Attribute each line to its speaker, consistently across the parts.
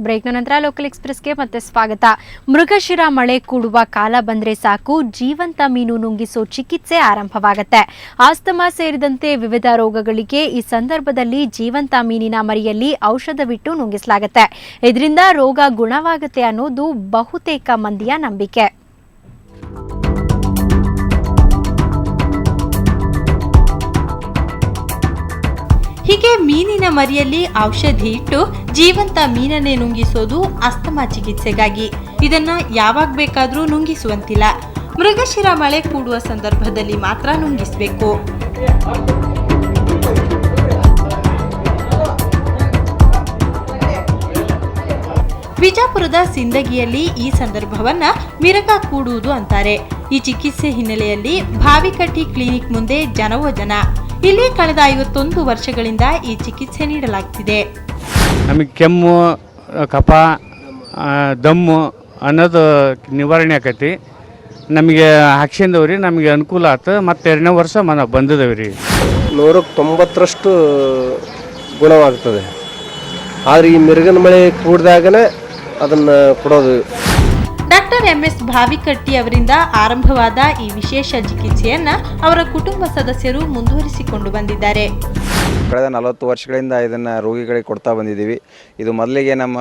Speaker 1: ಬ್ರೇಕ್ನ ನಂತರ ಲೋಕಲ್ ಎಕ್ಸ್‌ಪ್ರೆಸ್‌ಗೆ ಮತ್ತೆ ಸ್ವಾಗತ. ಮೃಗಶಿರ ಮಳೆ ಕೂಡುವ ಕಾಲ ಬಂದ್ರೆ ಸಾಕು, ಜೀವಂತ ಮೀನು ನುಂಗಿಸೋ ಚಿಕಿತ್ಸೆ ಆರಂಭವಾಗುತ್ತೆ. ಆಸ್ತಮಾ ಸೇರಿದಂತೆ ವಿವಿಧ ರೋಗಗಳಿಗೆ ಈ ಸಂದರ್ಭದಲ್ಲಿ ಜೀವಂತ ಮೀನಿನ ಮರಿಯಲ್ಲಿ ಔಷಧವಿಟ್ಟು ನುಂಗಿಸಲಾಗುತ್ತೆ. ಇದರಿಂದ ರೋಗ ಗುಣವಾಗುತ್ತೆ ಅನ್ನೋದು ಬಹುತೇಕ ಮಂದಿಯ ನಂಬಿಕೆ.
Speaker 2: ಹೀಗೆ ಮೀನಿನ ಮರಿಯಲ್ಲಿ ಔಷಧಿ ಇಟ್ಟು ಜೀವಂತ ಮೀನನ್ನೇ ನುಂಗಿಸೋದು ಅಸ್ತಮಾ ಚಿಕಿತ್ಸೆಗಾಗಿ. ಇದನ್ನ ಯಾವಾಗ ಬೇಕಾದರೂ ನುಂಗಿಸುವಂತಿಲ್ಲ. ಮೃಗಶಿರ ಮಳೆ ಕೂಡುವ ಸಂದರ್ಭದಲ್ಲಿ ಮಾತ್ರ ನುಂಗಿಸಬೇಕು. ವಿಜಾಪುರದ ಸಿಂದಗಿಯಲ್ಲಿ ಈ ಸಂದರ್ಭವನ್ನ ಮಿರಗ ಕೂಡುವುದು ಅಂತಾರೆ. ಈ ಚಿಕಿತ್ಸೆ ಹಿನ್ನೆಲೆಯಲ್ಲಿ ಭಾವಿಕಟ್ಟಿ ಕ್ಲಿನಿಕ್ ಮುಂದೆ ಜನವೋ ಜನ. ಇಲ್ಲಿ ಕಳೆದ 51 ವರ್ಷಗಳಿಂದ ಈ ಚಿಕಿತ್ಸೆ ನೀಡಲಾಗ್ತಿದೆ.
Speaker 3: ನಮಗೆ ಕೆಮ್ಮು, ಕಫ, ದಮ್ಮು ಅನ್ನೋದು ನಿವಾರಣೆ ಆಕೈತಿ. ನಮಗೆ ಹಾಕ್ಸಿಂದವ್ರಿ, ನಮಗೆ ಅನುಕೂಲ ಆಯ್ತು. ಮತ್ತು 2ನೇ ವರ್ಷ ನಾವು ಬಂದಿದ್ದೇವೆ.
Speaker 4: 190ರಷ್ಟು ಗುಣವಾಗ್ತದೆ. ಆದರೆ ಈ ಮಿರುಗಿನ ಮಳೆ ಕೂಡಿದಾಗಲೇ ಅದನ್ನು ಕೊಡೋದು.
Speaker 2: ಡಾಕ್ಟರ್ MS ಭಾವಿಕಟ್ಟಿ ಅವರಿಂದ ಆರಂಭವಾದ ಈ ವಿಶೇಷ ಚಿಕಿತ್ಸೆಯನ್ನ ಅವರ ಕುಟುಂಬ ಸದಸ್ಯರು ಮುಂದುವರಿಸಿಕೊಂಡು ಬಂದಿದ್ದಾರೆ.
Speaker 5: ಕಳೆದ 40 ವರ್ಷಗಳಿಂದ ಇದನ್ನು ರೋಗಿಗಳಿಗೆ ಕೊಡ್ತಾ ಬಂದಿದ್ದೀವಿ. ಇದು ಮೊದಲಿಗೆ ನಮ್ಮ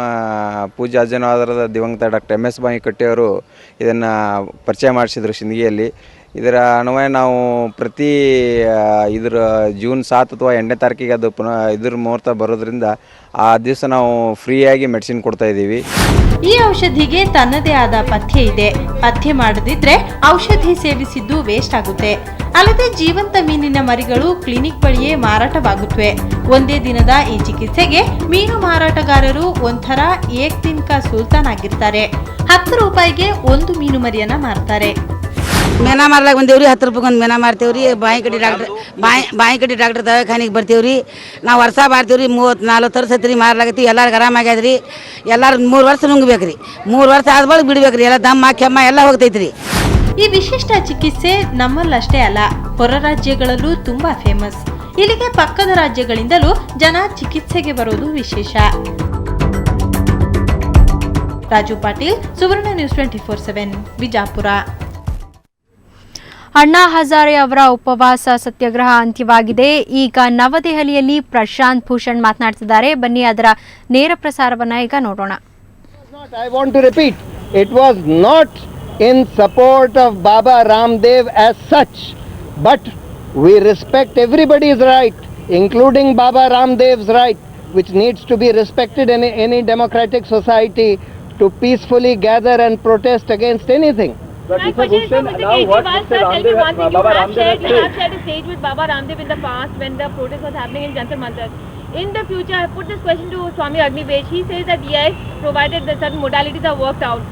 Speaker 5: ಪೂಜ್ಯ ಅಜ್ಜನಾದರದ ದಿವಂಗತ ಡಾಕ್ಟರ್ MS ಭಾವಿಕಟ್ಟಿ ಅವರು ಇದನ್ನು ಪರಿಚಯ ಮಾಡಿಸಿದ್ರು ಸಿಂದಗಿಯಲ್ಲಿ. ಇದರ ಅನ್ವಯ ನಾವು ಪ್ರತಿ ಜೂನ್ 7 ಅಥವಾ 8ನೇ ತಾರೀಕಿಗೆ ಅದು ಇದ್ರ ಮುಹೂರ್ತ ಬರೋದ್ರಿಂದ ಆ ದಿವಸ ನಾವು ಫ್ರೀಯಾಗಿ ಮೆಡಿಸಿನ್ ಕೊಡ್ತಾ ಇದ್ದೀವಿ.
Speaker 2: ಈ ಔಷಧಿಗೆ ತನ್ನದೇ ಆದ ಪಥ್ಯ ಇದೆ. ಪಥ್ಯ ಮಾಡದಿದ್ರೆ ಔಷಧಿ ಸೇವಿಸಿದ್ದು ವೇಸ್ಟ್ ಆಗುತ್ತೆ. ಅಲ್ಲದೆ ಜೀವಂತ ಮೀನಿನ ಮರಿಗಳು ಕ್ಲಿನಿಕ್ ಬಳಿಯೇ ಮಾರಾಟವಾಗುತ್ತವೆ. ಒಂದೇ ದಿನದ ಈ ಚಿಕಿತ್ಸೆಗೆ ಮೀನು ಮಾರಾಟಗಾರರು ಒಂಥರ ಏಕ್ ದಿನ ಕಾ ಸುಲ್ತಾನ್ ಆಗಿರ್ತಾರೆ. 10 ರೂಪಾಯಿಗೆ ಒಂದು ಮೀನು ಮರಿಯನ್ನ ಮಾರ್ತಾರೆ.
Speaker 6: ಮೇನಾ ಮಾರ್ಲಾಕ ಬಂದೇವ್ರಿ. 10 ರೂಪಾಯಿಗೆ ಒಂದು ಮೇನಾ ಮಾರ್ತೇವ್ರಿ. ಬಾಯಿಕಟ್ಟಿ ಡಾಕ್ಟರ್ ದವಾಖಾನಿಗೆ ಬರ್ತೇವ್ರಿ. ನಾವು ವರ್ಷ ಬಾರ್ತೀವ್ರಿ. 30-40 ವರ್ಷ ಐತ್ರಿ ಮಾರ್ಲಾಕತ್ತೀವಿ. ಎಲ್ಲರಿಗೂ ಆರಾಮಾಗ್ಯದ್ರಿ. ಎಲ್ಲರೂ 3 ವರ್ಷ ನುಂಗ್ಬೇಕ್ರಿ. 3 ವರ್ಷ ಆದ್ಮೇಲೆ ಬಿಡ್ಬೇಕ್ರಿ. ಎಲ್ಲ ದಮ್ಮ ಕೆಮ್ಮ ಎಲ್ಲ ಹೋಗ್ತೈತ್ರಿ.
Speaker 2: ಈ ವಿಶಿಷ್ಟ ಚಿಕಿತ್ಸೆ ನಮ್ಮಲ್ಲಷ್ಟೇ ಅಲ್ಲ, ಹೊರ ರಾಜ್ಯಗಳಲ್ಲೂ ತುಂಬಾ ಫೇಮಸ್. ಇಲ್ಲಿಗೆ ಪಕ್ಕದ ರಾಜ್ಯಗಳಿಂದಲೂ ಜನ ಚಿಕಿತ್ಸೆಗೆ ಬರೋದು ವಿಶೇಷ. ರಾಜು ಪಾಟೀಲ್, ಸುವರ್ಣ ನ್ಯೂಸ್ 24/7, ವಿಜಾಪುರ.
Speaker 1: ಅಣ್ಣಾ ಹಜಾರೆ ಅವರ ಉಪವಾಸ ಸತ್ಯಾಗ್ರಹ ಅಂತ್ಯವಾಗಿದೆ. ಈಗ ನವದೆಹಲಿಯಲ್ಲಿ ಪ್ರಶಾಂತ್ ಭೂಷಣ್ ಮಾತನಾಡ್ತಿದ್ದಾರೆ. ಬನ್ನಿ ಅದರ ನೇರ ಪ್ರಸಾರವನ್ನ ಈಗ ನೋಡೋಣ.
Speaker 7: I want to repeat, it was not in support of Baba Ramdev as such, but we respect everybody's right, including Baba Ramdev's right, which needs to be respected in any democratic society, to peacefully gather and protest against anything.
Speaker 8: But now what Mr. Ramdev, Baba Ramdev you have shared a stage with Baba Ramdev in the past when the protest was happening in Jantar Mantar. In the future, I put this question to Swami Agnivesh. He says that yes, provided that certain modalities are worked out.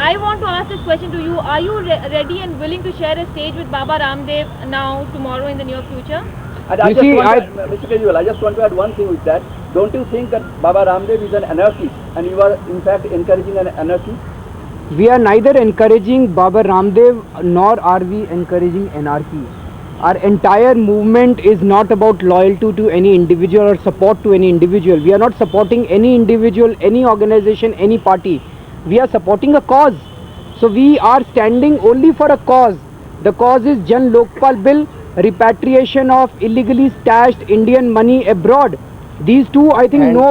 Speaker 8: I want to ask this question to you. Are you ready and willing to share a stage with Baba Ramdev now, tomorrow, in the near future?
Speaker 9: Mr. Kejriwal, I just want to add one thing with that. Don't you think that Baba Ramdev is an anarchist and you are in fact encouraging an anarchy?
Speaker 10: We are neither encouraging Baba Ramdev nor are we encouraging anarchy. Our entire movement is not about loyalty to any individual or support to any individual. We are not supporting any individual, any organization, any party. We are supporting a cause. So we are standing only for a cause. The cause is Jan Lokpal Bill, repatriation of illegally stashed Indian money abroad. These two, I think, no.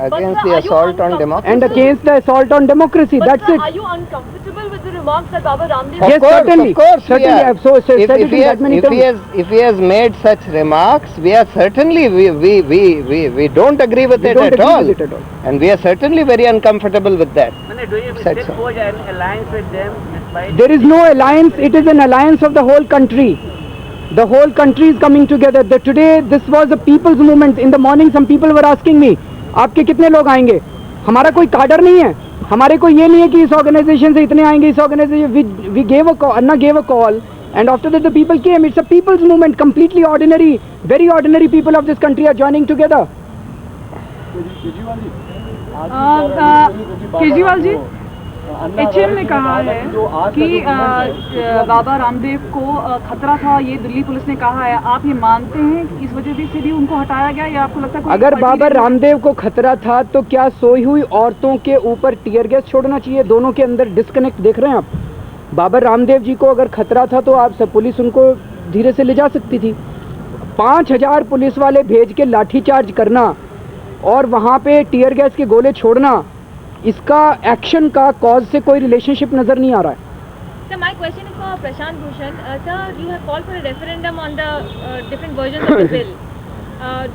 Speaker 7: Against the assault on democracy.
Speaker 10: And against the assault on democracy.
Speaker 8: But
Speaker 10: that's
Speaker 8: sir,
Speaker 10: it.
Speaker 8: are you uncomfortable with the remarks that Baba Ramdev?
Speaker 10: Yes, certainly.
Speaker 7: Of course,
Speaker 10: certainly. I have so said it in that many terms.
Speaker 7: If he has made such remarks, we are certainly we don't agree with it at all. And we are certainly very uncomfortable with that.
Speaker 9: Do you still forge an alliance with them despite?
Speaker 10: There is no alliance. It is an alliance of the whole country. The whole country is coming together. Today, this was a people's movement. In the morning, some people were asking me, आपके कितने लोग आएंगे? हमारा कोई cadre नहीं है. हमारे को ये नहीं है कि इस ऑर्गेनाइजेशन से इतने आएंगे. इस organisation we gave a call. Anna gave a call, and after that the people came. It's a people's movement. Completely ordinary, very ordinary people of this country are joining together.
Speaker 8: Kejriwal ji,
Speaker 11: HM ने कहा है कि बाबा रामदेव को खतरा था, ये Delhi police ने कहा है। आप ये मानते हैं कि इस वजह से भी उनको हटाया गया, या आपको लगता है
Speaker 10: अगर बाबा रामदेव को खतरा था तो क्या सोई हुई औरतों के ऊपर टीयर गैस छोड़ना चाहिए? दोनों के अंदर डिस्कनेक्ट देख रहे हैं आप? बाबा रामदेव जी को अगर खतरा था तो आप सब पुलिस उनको धीरे से ले जा सकती थी। 5000 पुलिस वाले भेज के लाठीचार्ज करना और वहाँ पे टीयर गैस के गोले छोड़ना, इसका एक्शन का कॉज से कोई रिलेशनशिप नजर नहीं आ रहा है।
Speaker 8: So my question is for Prashant Bhushan. Sir, you have called for a referendum on the different versions of the bill.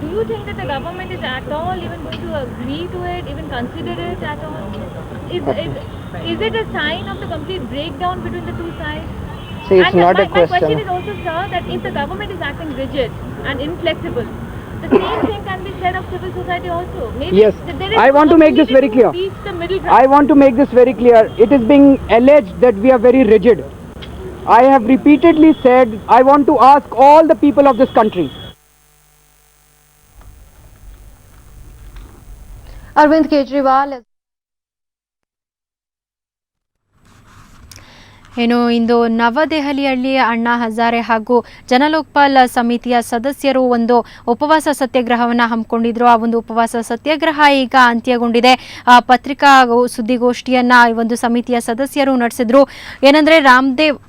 Speaker 8: Do you think that the government is at all even going to agree to it, even consider it at all? Is it a sign of the complete breakdown between the two sides?
Speaker 7: See, it's not a
Speaker 8: my question
Speaker 7: question.
Speaker 8: is also, sir, that if the government is acting rigid and inflexible, the same thing can be said of civil society also. Maybe
Speaker 10: Yes,
Speaker 8: there is
Speaker 10: I want to make this very clear.
Speaker 8: reach the middle ground.
Speaker 10: I want to make this very clear. It is being alleged that we are very rigid. I have repeatedly said I want to ask all the people of this country.
Speaker 1: Arvind Kejriwal ಏನು ಇಂದು ನವದೆಹಲಿಯಲ್ಲಿ ಅಣ್ಣಾ ಹಜಾರೆ ಹಾಗೂ ಜನಲೋಕಪಾಲ್ ಸಮಿತಿಯ ಸದಸ್ಯರು ಒಂದು ಉಪವಾಸ ಸತ್ಯಾಗ್ರಹವನ್ನು ಹಮ್ಮಿಕೊಂಡಿದ್ರು. ಆ ಒಂದು ಉಪವಾಸ ಸತ್ಯಾಗ್ರಹ ಈಗ ಅಂತ್ಯಗೊಂಡಿದೆ. ಪತ್ರಿಕಾ ಸುದ್ದಿಗೋಷ್ಠಿಯನ್ನ ಈ ಒಂದು ಸಮಿತಿಯ ಸದಸ್ಯರು ನಡೆಸಿದ್ರು. ಏನಂದ್ರೆ ರಾಮದೇವ್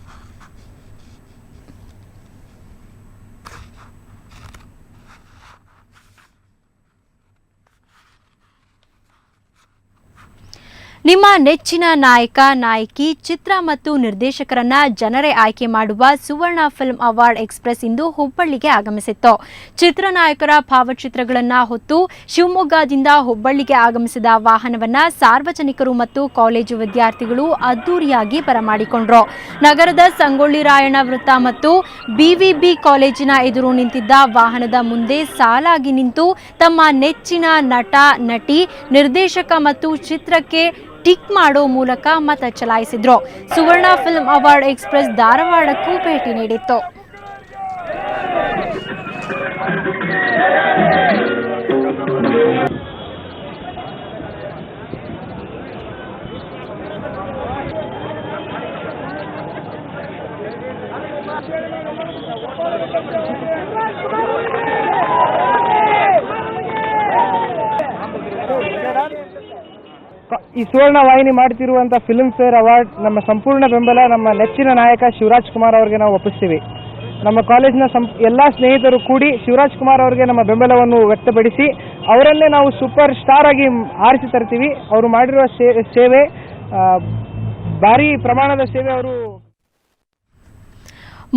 Speaker 1: ನಿಮ್ಮ ನೆಚ್ಚಿನ ನಾಯಕ ನಾಯಕಿ ಚಿತ್ರ ಮತ್ತು ನಿರ್ದೇಶಕರನ್ನ ಜನರೇ ಆಯ್ಕೆ ಮಾಡುವ ಸುವರ್ಣ ಫಿಲ್ಮ್ ಅವಾರ್ಡ್ ಎಕ್ಸ್ಪ್ರೆಸ್ ಇಂದು ಹುಬ್ಬಳ್ಳಿಗೆ ಆಗಮಿಸಿತ್ತು. ಚಿತ್ರನಾಯಕರ ಭಾವಚಿತ್ರಗಳನ್ನು ಹೊತ್ತು ಶಿವಮೊಗ್ಗದಿಂದ ಹುಬ್ಬಳ್ಳಿಗೆ ಆಗಮಿಸಿದ ವಾಹನವನ್ನ ಸಾರ್ವಜನಿಕರು ಮತ್ತು ಕಾಲೇಜು ವಿದ್ಯಾರ್ಥಿಗಳು ಅದ್ದೂರಿಯಾಗಿ ಬರಮಾಡಿಕೊಂಡ್ರು. ನಗರದ ಸಂಗೊಳ್ಳಿ ರಾಯಣ್ಣ ವೃತ್ತ ಮತ್ತು ಬಿವಿಬಿ ಕಾಲೇಜಿನ ಎದುರು ನಿಂತಿದ್ದ ವಾಹನದ ಮುಂದೆ ಸಾಲಾಗಿ ನಿಂತು ತಮ್ಮ ನೆಚ್ಚಿನ ನಟ ನಟಿ ನಿರ್ದೇಶಕ ಮತ್ತು ಚಿತ್ರಕ್ಕೆ ಟಿಕ್ ಮಾಡೋ ಮೂಲಕ ಮತ ಚಲಾಯಿಸಿದ್ರು. ಸುವರ್ಣ ಫಿಲ್ಮ್ ಅವಾರ್ಡ್ ಎಕ್ಸ್ಪ್ರೆಸ್ ಧಾರವಾಡಕ್ಕೂ ಭೇಟಿ ನೀಡಿತ್ತು.
Speaker 10: ಈ ಸುವರ್ಣ ವಾಹಿನಿ ಮಾಡ್ತಿರುವಂಥ ಫಿಲ್ಮ್ ಫೇರ್ ಅವಾರ್ಡ್ ನಮ್ಮ ಸಂಪೂರ್ಣ ಬೆಂಬಲ ನಮ್ಮ ನೆಚ್ಚಿನ ನಾಯಕ ಶಿವರಾಜ್ ಕುಮಾರ್ ಅವರಿಗೆ ನಾವು ಒಪ್ಪಿಸ್ತೀವಿ. ನಮ್ಮ ಕಾಲೇಜಿನ ಎಲ್ಲ ಸ್ನೇಹಿತರು ಕೂಡಿ ಶಿವರಾಜ್ ಕುಮಾರ್ ಅವರಿಗೆ ನಮ್ಮ ಬೆಂಬಲವನ್ನು ವ್ಯಕ್ತಪಡಿಸಿ ಅವರನ್ನೇ ನಾವು ಸೂಪರ್ ಸ್ಟಾರ್ ಆಗಿ ಆರಿಸಿ ತರ್ತೀವಿ. ಅವರು ಮಾಡಿರುವ ಸೇವೆ ಭಾರಿ ಪ್ರಮಾಣದ ಸೇವೆ. ಅವರು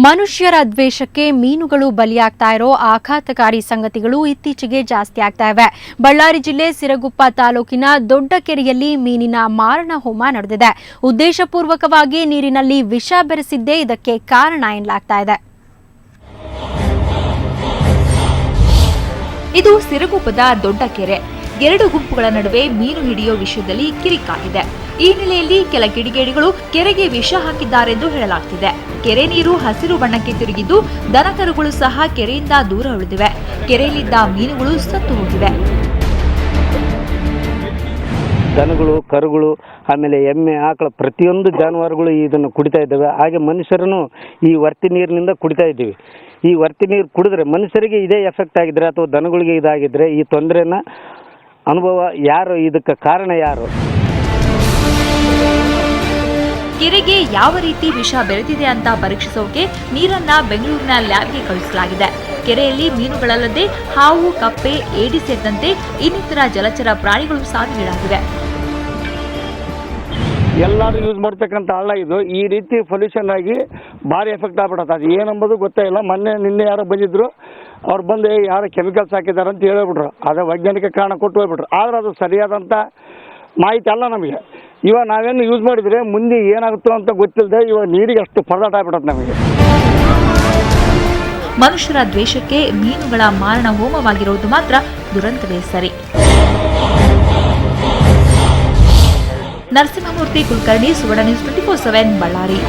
Speaker 1: ಮನುಷ್ಯರ ದ್ವೇಷಕ್ಕೆ ಮೀನುಗಳು ಬಲಿಯಾಗ್ತಾ ಇರೋ ಆಘಾತಕಾರಿ ಸಂಗತಿಗಳು ಇತ್ತೀಚೆಗೆ ಜಾಸ್ತಿ ಆಗ್ತಾ ಇವೆ. ಬಳ್ಳಾರಿ ಜಿಲ್ಲೆ ಸಿರಗುಪ್ಪ ತಾಲೂಕಿನ ದೊಡ್ಡ ಕೆರೆಯಲ್ಲಿ ಮೀನಿನ ಮಾರಣ ಹೋಮ ನಡೆದಿದೆ. ಉದ್ದೇಶಪೂರ್ವಕವಾಗಿ ನೀರಿನಲ್ಲಿ ವಿಷ ಬೆರೆಸಿದ್ದೇ ಇದಕ್ಕೆ ಕಾರಣ ಎನ್ನಲಾಗ್ತಾ ಇದೆ.
Speaker 12: ಇದು ಸಿರಗುಪ್ಪದ ದೊಡ್ಡ ಕೆರೆ. 2 ಗುಂಪುಗಳ ನಡುವೆ ಮೀನು ಹಿಡಿಯೋ ವಿಷಯದಲ್ಲಿ ಕಿರಿಕಾಗಿದೆ. ಈ ಹಿನ್ನೆಲೆಯಲ್ಲಿ ಕೆಲ ಕಿಡಿಗೇಡಿಗಳು ಕೆರೆಗೆ ವಿಷ ಹಾಕಿದ್ದಾರೆಂದು ಹೇಳಲಾಗ್ತಿದೆ. ಕೆರೆ ನೀರು ಹಸಿರು ಬಣ್ಣಕ್ಕೆ ತಿರುಗಿದ್ದು ದನಕರುಗಳು ಸಹ ಕೆರೆಯಿಂದ ದೂರ ಉಳಿದಿವೆ. ಕೆರೆಯಲ್ಲಿದ್ದ ಮೀನುಗಳು ಸತ್ತು ಹೋಗಿವೆ.
Speaker 13: ದನಗಳು, ಕರುಗಳು, ಆಮೇಲೆ ಎಮ್ಮೆ, ಆಕಳ ಪ್ರತಿಯೊಂದು ಜಾನುವಾರುಗಳು ಇದನ್ನು ಕುಡಿತಾ ಇದ್ದಾವೆ. ಹಾಗೆ ಮನುಷ್ಯರನ್ನು ಈ ವರ್ತಿ ನೀರಿನಿಂದ ಕುಡಿತಾ ಇದ್ದೀವಿ. ಈ ವರ್ತಿ ನೀರು ಕುಡಿದ್ರೆ ಮನುಷ್ಯರಿಗೆ ಇದೇ ಎಫೆಕ್ಟ್ ಆಗಿದ್ರೆ ಅಥವಾ ದನಗಳಿಗೆ ಇದಾಗಿದ್ರೆ ಈ ತೊಂದರೆನ ಅನುಭವ ಯಾರು, ಇದಕ್ಕೆ ಕಾರಣ ಯಾರು?
Speaker 12: ಕೆರೆಗೆ ಯಾವ ರೀತಿ ವಿಷ ಬೆರೆತಿದೆ ಅಂತ ಪರೀಕ್ಷಿಸೋಕೆ ನೀರನ್ನ ಬೆಂಗಳೂರಿನ ಲ್ಯಾಬ್ಗೆ ಕಳುಹಿಸಲಾಗಿದೆ. ಕೆರೆಯಲ್ಲಿ ಮೀನುಗಳಲ್ಲದೆ ಹಾವು, ಕಪ್ಪೆ, ಏಡಿ ಸೇರಿದಂತೆ ಇನ್ನಿತರ ಜಲಚರ ಪ್ರಾಣಿಗಳು ಸಾವಿಗೀಡಾಗಿವೆ.
Speaker 13: ಎಲ್ಲರೂ ಯೂಸ್ ಮಾಡ್ತಕ್ಕಂಥ ಹಳ್ಳ ಇದು. ಈ ರೀತಿ ಪೊಲ್ಯೂಷನ್ ಆಗಿ ಭಾರಿ ಎಫೆಕ್ಟ್ ಆಗ್ಬಿಡತ್ತೆ. ಅದು ಏನಂಬುದು ಗೊತ್ತಾಗಿಲ್ಲ. ನಿನ್ನೆ ಯಾರೋ ಬಂದಿದ್ರು, ಅವ್ರು ಬಂದು ಯಾರೋ ಕೆಮಿಕಲ್ಸ್ ಹಾಕಿದ್ದಾರೆ ಅಂತ ಹೇಳ್ಬಿಟ್ರು. ಅದೇ ವೈಜ್ಞಾನಿಕ ಕಾರಣ ಕೊಟ್ಟು ಹೋಗ್ಬಿಟ್ರು. ಆದರೆ ಅದು ಸರಿಯಾದಂಥ ಮಾಹಿತಿ ಅಲ್ಲ ನಮಗೆ. ಇವಾಗ ನಾವೇನು ಯೂಸ್ ಮಾಡಿದರೆ ಮುಂದೆ ಏನಾಗುತ್ತೋ ಅಂತ ಗೊತ್ತಿಲ್ಲದೆ ಇವಾಗ ನೀರಿಗೆ ಅಷ್ಟು ಪರದಾಟ ಆಗ್ಬಿಡತ್ತೆ ನಮಗೆ.
Speaker 12: ಮನುಷ್ಯರ ದ್ವೇಷಕ್ಕೆ ಮೀನುಗಳ ಮಾರಣ ಹೋಮವಾಗಿರುವುದು ಮಾತ್ರ ದುರಂತವೇ ಸರಿ. ನರಸಿಂಹಮೂರ್ತಿ ಕುಲಕರ್ಣಿ, ಸುವರ್ಣ ನ್ಯೂಸ್ 24/7 ಬಳ್ಳಾರಿ.